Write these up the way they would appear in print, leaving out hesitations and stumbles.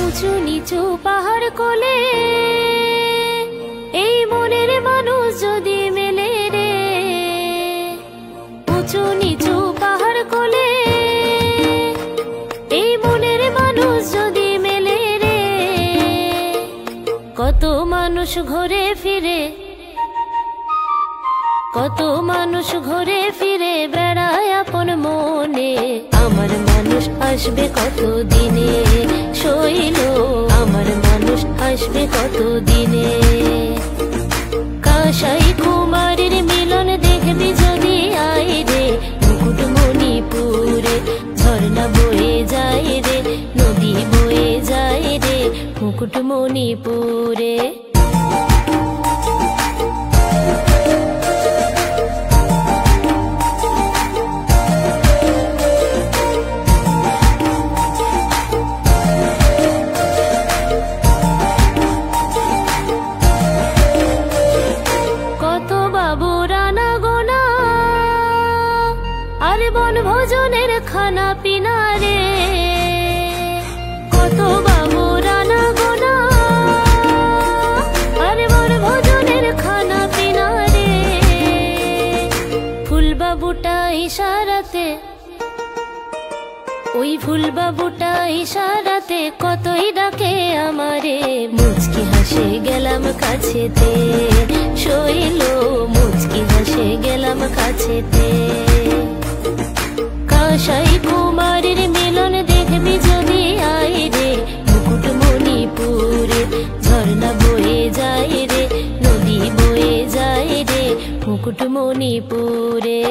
উঁচু নিচু পাহাড় কোলে এই মনের মানুষ যদি মেলে রে, উঁচু নিচু পাহাড় কোলে এই মনের মানুষ যদি মেলে রে, কত মানুষ ঘুরে ফিরে, কত মানুষ ঘুরে ফিরে বেড়ায় আপন মনে। আমার মানুষ আসবে কত দিনে শৈল, আমার মানুষ আসবে কত দিনে। কাঁসাই কুমারীর মিলন দেখবি যদি আই রে, মুকুটমণিপুরে ঝর্ণা বয়ে যায় রে, নদী বয়ে যায় রে মুকুটমণিপুরে। বনভোজনের খানা পিনা রে, কত বাবু রানা গোনা আর বনভোজনের খানা পিনা রে। ফুলবাবুটা ইশারাতে, ওই ফুলবাবুটা ইশারাতে কতই ডাকে আমারে, মুচকি হাসে গেলাম কাছেতে শৈল, মুচকি হাসে গেলাম কাছেতে। কাঁসাই কুমারীর মিলন দেখবি যদি আই রে, মুকুটমণিপুরে ঝর্ণা বয়ে যায় রে, নদী বয়ে যায় রে মুকুটমণিপুরে।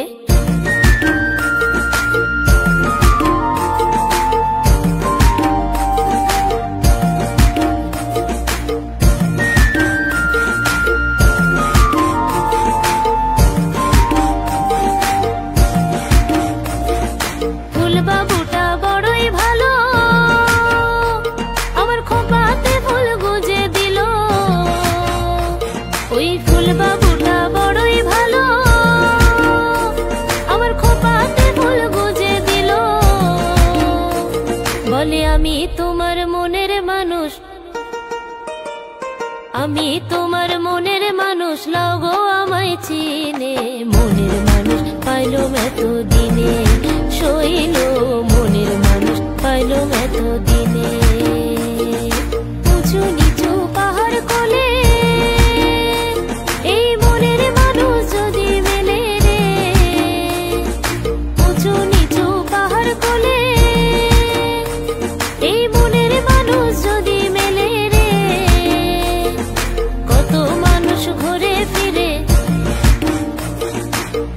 ফুলবাবুটা বড়ই ভালো, আমার খোপাতে ফুল গুজে দিল, ওই ফুলবাবুটা বড়ই ভালো, আমার খোপাতে ফুল গুজে দিল। বলে আমি তোমার মনের মানুষ, আমি তোমার মনের মানুষ, লাগো আমায় চিনে। মনের মানুষ পাইলো এত দিনে শৈল, মনের মানুষ পাইলো এত দিনে। উঁচু নিচু পাহাড় কোলে এই মনের মানুষ যদি মেলে রে, উঁচু নিচু পাহাড় কোলে এই মনের মানুষ যদি মেলে রে, কত মানুষ ঘুরে ফিরে,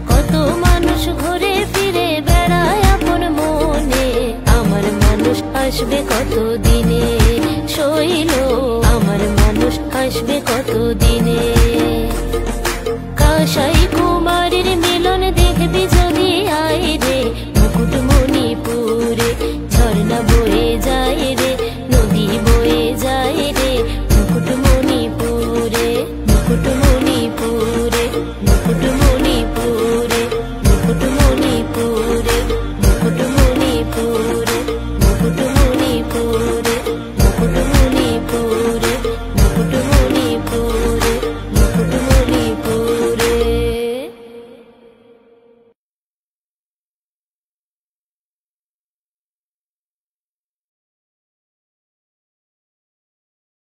কত মানুষ ঘুরে ফিরে বেড়ায় আপন মনে। আমার মানুষ আসবে কত দিনে শৈল, আমার মানুষ আসবে কত দিনে।